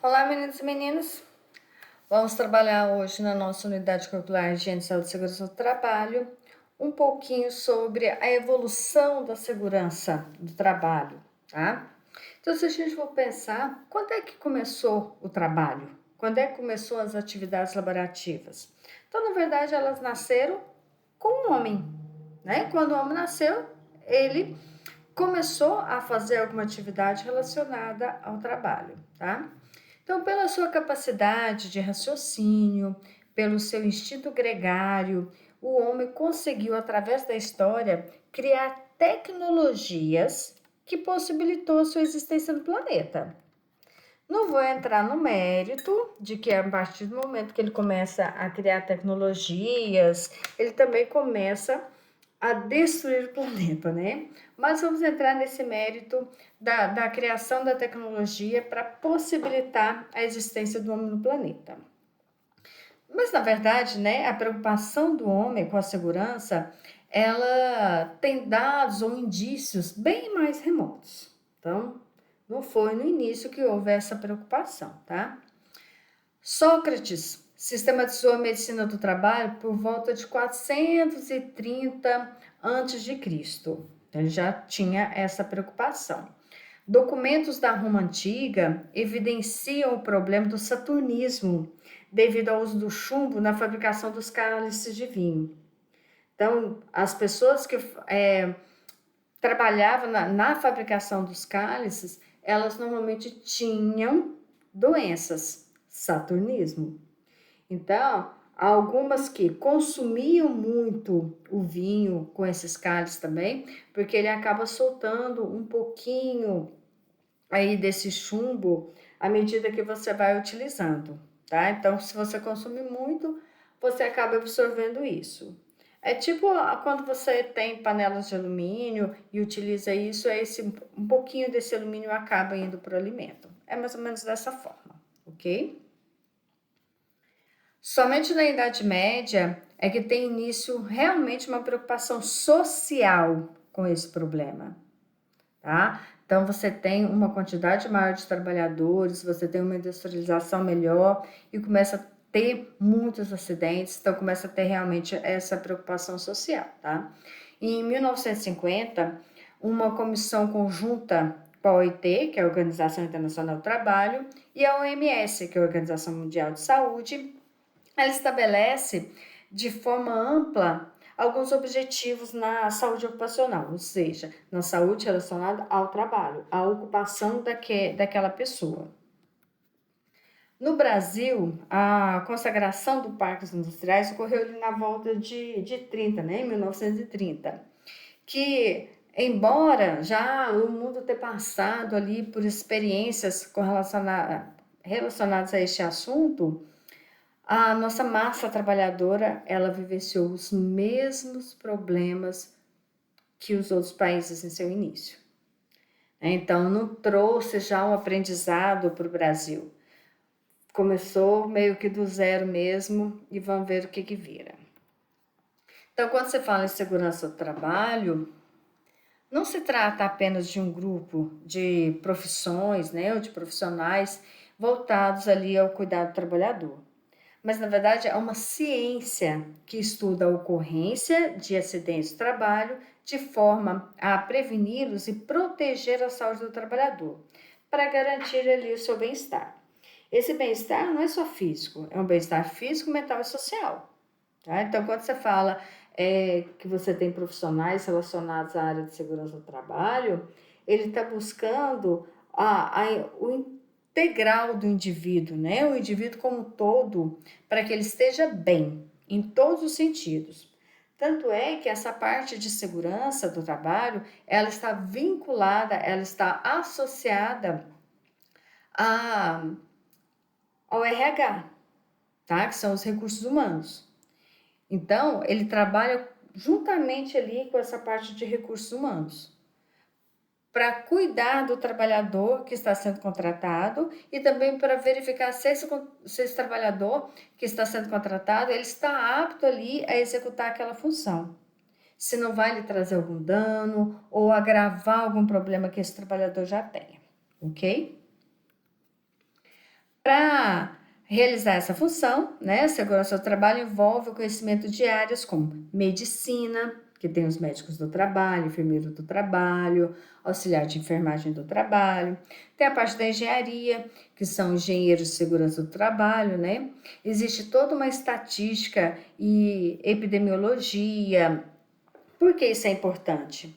Olá, meninos e meninas. Vamos trabalhar hoje na nossa unidade curricular de Higiene, Saúde e Segurança do Trabalho um pouquinho sobre a evolução da segurança do trabalho, tá? Então, se a gente for pensar, quando é que começou o trabalho? Quando é que começou as atividades laborativas? Então, na verdade, elas nasceram com o homem, né? Quando o homem nasceu, ele começou a fazer alguma atividade relacionada ao trabalho, tá? Então, pela sua capacidade de raciocínio, pelo seu instinto gregário, o homem conseguiu, através da história, criar tecnologias que possibilitou a sua existência no planeta. Não vou entrar no mérito de que a partir do momento que ele começa a criar tecnologias, ele também começa a destruir o planeta, né? Mas vamos entrar nesse mérito da criação da tecnologia para possibilitar a existência do homem no planeta. Mas, na verdade, né, a preocupação do homem com a segurança, ela tem dados ou indícios bem mais remotos. Então, não foi no início que houve essa preocupação, tá? Sócrates sistematizou a medicina do trabalho por volta de 430 a.C. Então, ele já tinha essa preocupação. Documentos da Roma Antiga evidenciam o problema do saturnismo devido ao uso do chumbo na fabricação dos cálices de vinho. Então, as pessoas que trabalhavam na fabricação dos cálices, elas normalmente tinham doenças, saturnismo. Então, algumas que consumiam muito o vinho com esses cálices também, porque ele acaba soltando um pouquinho aí desse chumbo à medida que você vai utilizando, tá? Então, se você consumir muito, você acaba absorvendo isso. É tipo quando você tem panelas de alumínio e utiliza isso, um pouquinho desse alumínio acaba indo para o alimento. É mais ou menos dessa forma, ok? Somente na Idade Média é que tem início realmente uma preocupação social com esse problema, tá? Então você tem uma quantidade maior de trabalhadores, você tem uma industrialização melhor e começa a ter muitos acidentes, então começa a ter realmente essa preocupação social, tá? E em 1950, uma comissão conjunta com a OIT, que é a Organização Internacional do Trabalho, e a OMS, que é a Organização Mundial de Saúde, ela estabelece de forma ampla alguns objetivos na saúde ocupacional, ou seja, na saúde relacionada ao trabalho, à ocupação daquela pessoa. No Brasil, a consagração do Parques Industriais ocorreu ali na volta de 30, né, em 1930, que, embora já o mundo ter passado ali por experiências relacionadas a este assunto, a nossa massa trabalhadora, ela vivenciou os mesmos problemas que os outros países em seu início. Então, não trouxe já um aprendizado para o Brasil. Começou meio que do zero mesmo e vamos ver o que vira. Então, quando você fala em segurança do trabalho, não se trata apenas de um grupo de profissões, né, ou de profissionais voltados ali ao cuidado do trabalhador. Mas, na verdade, é uma ciência que estuda a ocorrência de acidentes de trabalho de forma a preveni-los e proteger a saúde do trabalhador, para garantir ali o seu bem-estar. Esse bem-estar não é só físico, é um bem-estar físico, mental e social. Tá? Então, quando você fala que você tem profissionais relacionados à área de segurança do trabalho, ele está buscando o integral do indivíduo, né? O indivíduo como um todo, para que ele esteja bem, em todos os sentidos. Tanto é que essa parte de segurança do trabalho, ela está vinculada, ela está associada a, ao RH, tá? Que são os recursos humanos. Então, ele trabalha juntamente ali com essa parte de recursos humanos, para cuidar do trabalhador que está sendo contratado e também para verificar se esse trabalhador que está sendo contratado, ele está apto ali a executar aquela função. Se não vai lhe trazer algum dano ou agravar algum problema que esse trabalhador já tenha, ok? Para realizar essa função, né, a segurança do trabalho envolve o conhecimento de áreas como medicina, que tem os médicos do trabalho, enfermeiro do trabalho, auxiliar de enfermagem do trabalho, tem a parte da engenharia, que são engenheiros de segurança do trabalho, né? Existe toda uma estatística e epidemiologia. Por que isso é importante?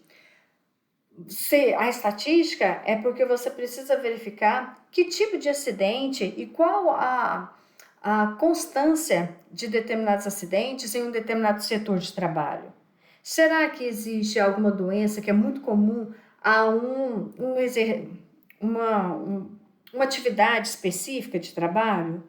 A estatística é porque você precisa verificar que tipo de acidente e qual a constância de determinados acidentes em um determinado setor de trabalho. Será que existe alguma doença que é muito comum a uma atividade específica de trabalho?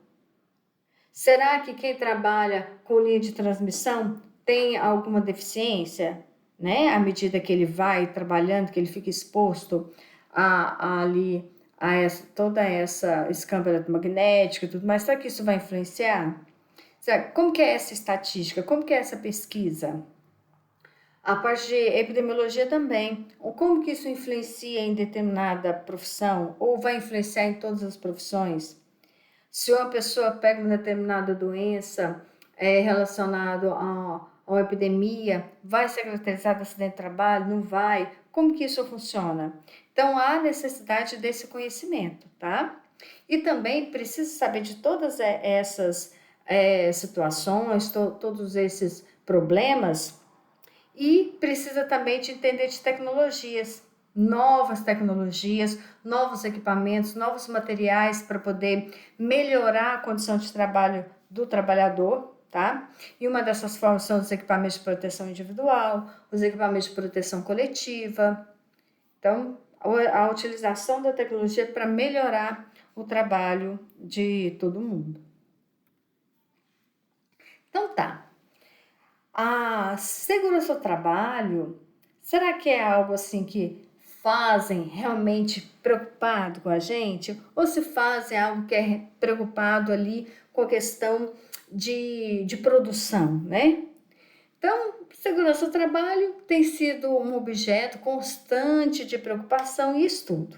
Será que quem trabalha com linha de transmissão tem alguma deficiência, né? À medida que ele vai trabalhando, que ele fica exposto ali toda essa escampo eletromagnética e tudo mais, será que isso vai influenciar? Como que é essa estatística? Como que é essa pesquisa? A parte de epidemiologia também. Como que isso influencia em determinada profissão? Ou vai influenciar em todas as profissões? Se uma pessoa pega uma determinada doença relacionada a uma epidemia, vai ser caracterizado acidente de trabalho? Não vai? Como que isso funciona? Então, há necessidade desse conhecimento, tá? E também precisa saber de todas essas situações, todos esses problemas, e precisa também de entender de novas tecnologias, novos equipamentos, novos materiais para poder melhorar a condição de trabalho do trabalhador, tá? E uma dessas formas são os equipamentos de proteção individual, os equipamentos de proteção coletiva. Então, a utilização da tecnologia para melhorar o trabalho de todo mundo. Então tá. A segurança do trabalho, será que é algo assim que fazem realmente preocupado com a gente? Ou se fazem algo que é preocupado ali com a questão de produção, né? Então, segurança do trabalho tem sido um objeto constante de preocupação e estudo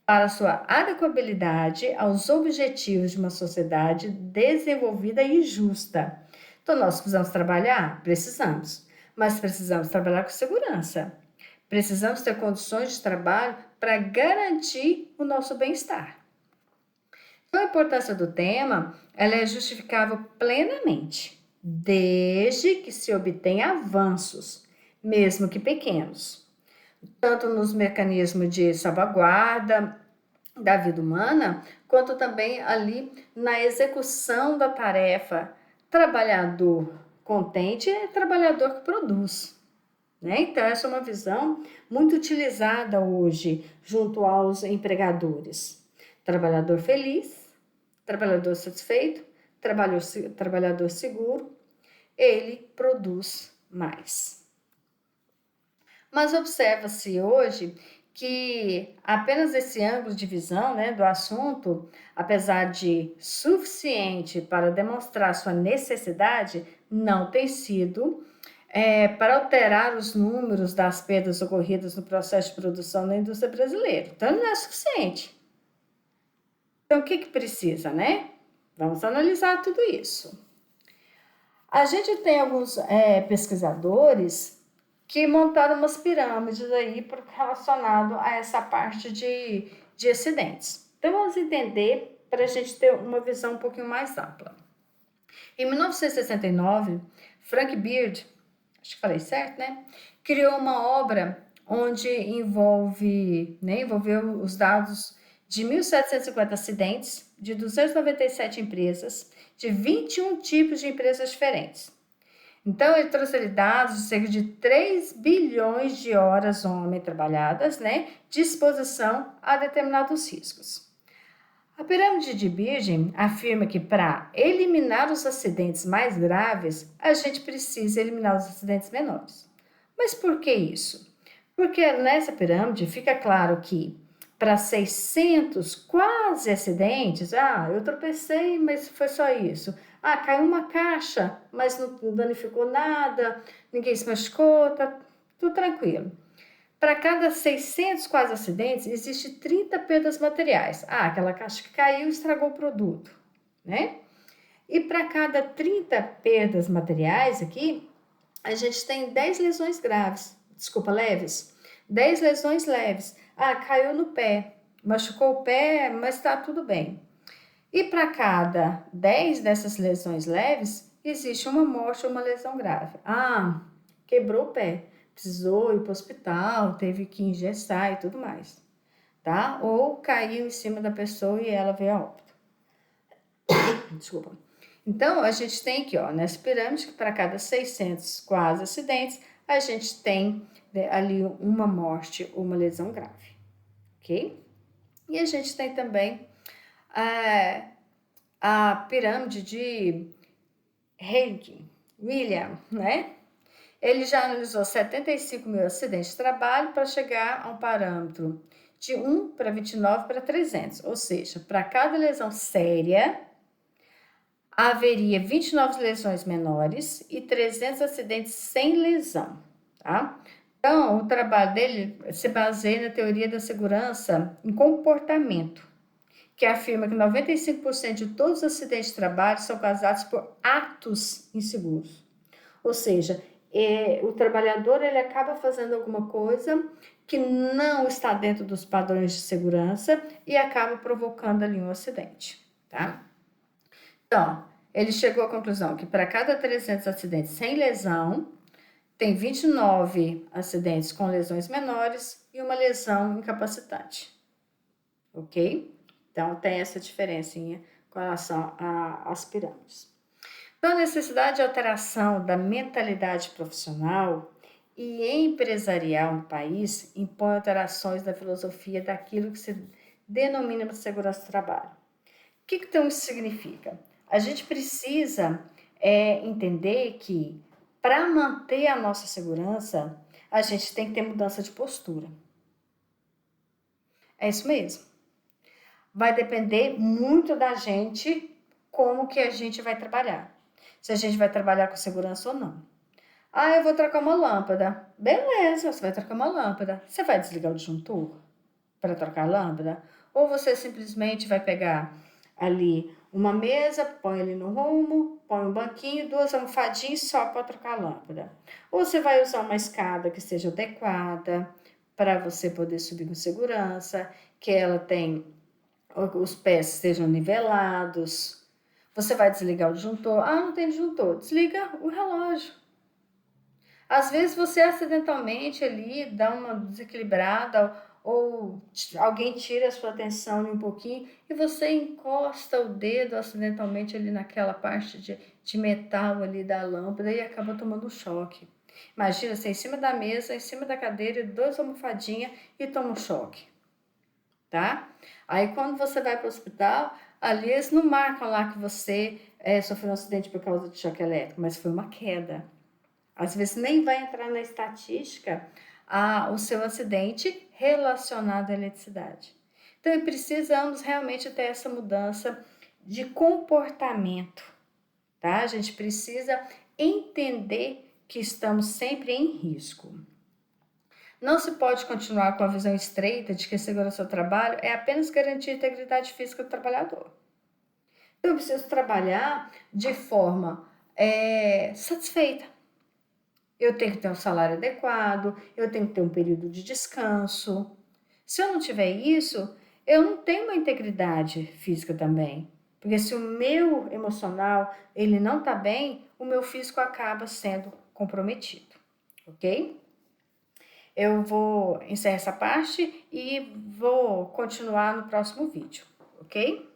para sua adequabilidade aos objetivos de uma sociedade desenvolvida e justa. Então, nós precisamos trabalhar? Precisamos, mas precisamos trabalhar com segurança. Precisamos ter condições de trabalho para garantir o nosso bem-estar. Então, a importância do tema ela é justificável plenamente, desde que se obtenha avanços, mesmo que pequenos, tanto nos mecanismos de salvaguarda da vida humana, quanto também ali na execução da tarefa. Trabalhador contente é trabalhador que produz, né? Então, essa é uma visão muito utilizada hoje junto aos empregadores. Trabalhador feliz, trabalhador satisfeito, trabalhador seguro, ele produz mais. Mas observa-se hoje que apenas esse ângulo de visão, né, do assunto, apesar de suficiente para demonstrar sua necessidade, não tem sido para alterar os números das perdas ocorridas no processo de produção da indústria brasileira. Então, não é suficiente. Então, o que precisa, né? Vamos analisar tudo isso. A gente tem alguns pesquisadores que montaram umas pirâmides aí relacionado a essa parte de acidentes. Então, vamos entender para a gente ter uma visão um pouquinho mais ampla. Em 1969, Frank Beard, acho que falei certo, né? Criou uma obra onde envolveu os dados de 1.750 acidentes, de 297 empresas, de 21 tipos de empresas diferentes. Então, ele trouxe dados de cerca de 3 bilhões de horas homem trabalhadas, né, de exposição a determinados riscos. A pirâmide de Birgin afirma que para eliminar os acidentes mais graves, a gente precisa eliminar os acidentes menores. Mas por que isso? Porque nessa pirâmide fica claro que para 600 quase acidentes, eu tropecei, mas foi só isso. Caiu uma caixa, mas não danificou nada, ninguém se machucou, tá tudo tranquilo. Para cada 600 quase acidentes, existe 30 perdas materiais. Ah, aquela caixa que caiu estragou o produto, né? E para cada 30 perdas materiais aqui, a gente tem 10 lesões graves, desculpa, leves. 10 lesões leves. Ah, caiu no pé, machucou o pé, mas está tudo bem. E para cada 10 dessas lesões leves, existe uma morte ou uma lesão grave. Ah, quebrou o pé, precisou ir para o hospital, teve que engessar e tudo mais, tá? Ou caiu em cima da pessoa e ela veio a óbito. Desculpa. Então, a gente tem aqui, ó, nessa pirâmide, que para cada 600 quase acidentes, a gente tem ali uma morte ou uma lesão grave, ok? E a gente tem também a pirâmide de William, né? Ele já analisou 75 mil acidentes de trabalho para chegar a um parâmetro de 1 para 29 para 300, ou seja, para cada lesão séria, haveria 29 lesões menores e 300 acidentes sem lesão, tá? Então, o trabalho dele se baseia na teoria da segurança em comportamento, que afirma que 95% de todos os acidentes de trabalho são causados por atos inseguros. Ou seja, o trabalhador ele acaba fazendo alguma coisa que não está dentro dos padrões de segurança e acaba provocando ali um acidente, tá? Então, ele chegou à conclusão que para cada 300 acidentes sem lesão, tem 29 acidentes com lesões menores e uma lesão incapacitante, ok? Então, tem essa diferencinha com relação às pirâmides. Então, a necessidade de alteração da mentalidade profissional e empresarial no país impõe alterações da filosofia daquilo que se denomina de segurança do trabalho. O que então isso significa? A gente precisa entender que para manter a nossa segurança, a gente tem que ter mudança de postura. É isso mesmo. Vai depender muito da gente como que a gente vai trabalhar. Se a gente vai trabalhar com segurança ou não. Ah, eu vou trocar uma lâmpada. Beleza, você vai trocar uma lâmpada. Você vai desligar o disjuntor para trocar a lâmpada? Ou você simplesmente vai pegar ali uma mesa, põe ali no rumo, põe um banquinho, 2 almofadinhas só para trocar a lâmpada. Ou você vai usar uma escada que seja adequada para você poder subir com segurança, que ela tem os pés sejam nivelados. Você vai desligar o disjuntor. Ah, não tem disjuntor. Desliga o relógio. Às vezes você acidentalmente ali dá uma desequilibrada ou alguém tira a sua atenção um pouquinho e você encosta o dedo acidentalmente ali naquela parte de metal ali da lâmpada e acaba tomando um choque. Imagina você em cima da mesa, em cima da cadeira, 2 almofadinhas e toma um choque, tá? Aí quando você vai para o hospital, ali eles não marcam lá que você sofreu um acidente por causa de choque elétrico, mas foi uma queda. Às vezes nem vai entrar na estatística o seu acidente relacionado à eletricidade. Então, precisamos realmente ter essa mudança de comportamento, tá? A gente precisa entender que estamos sempre em risco. Não se pode continuar com a visão estreita de que a segurança do trabalho é apenas garantir a integridade física do trabalhador. Então, eu preciso trabalhar de forma satisfeita. Eu tenho que ter um salário adequado, eu tenho que ter um período de descanso. Se eu não tiver isso, eu não tenho uma integridade física também. Porque se o meu emocional ele não está bem, o meu físico acaba sendo comprometido, ok? Eu vou encerrar essa parte e vou continuar no próximo vídeo, ok?